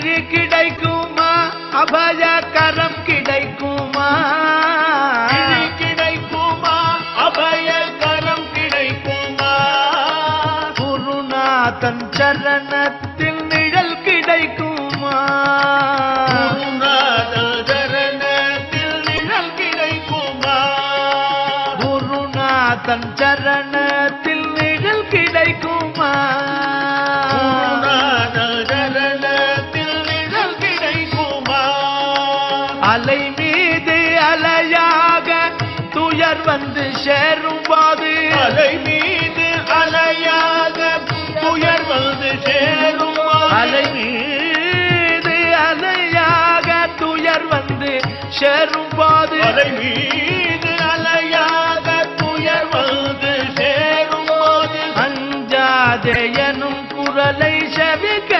விழி கிடைக்குமா அபயகரம் கிடைக்குமா விழி கிடைக்குமா அபயகரம் கிடைக்குமா குருநாதன் சரணத்தில் நிழல் கிடைக்குமா குருநாதன் சரணத்தில் நிழல் கிடைக்குமா குருநாதன் சரணத்தில் நிழல் கிடைக்குமா அலை மீது அலையாக துயர் வந்து சேரும் போது அலை மீது அலையாக துயர் வந்து சேரும் அலை மீது அலையாக துயர் வந்து சேரும் போது அலை மீது அலையாக துயர் வந்து சேரும் போது அஞ்சாதே எனும் குரலை செவிக்க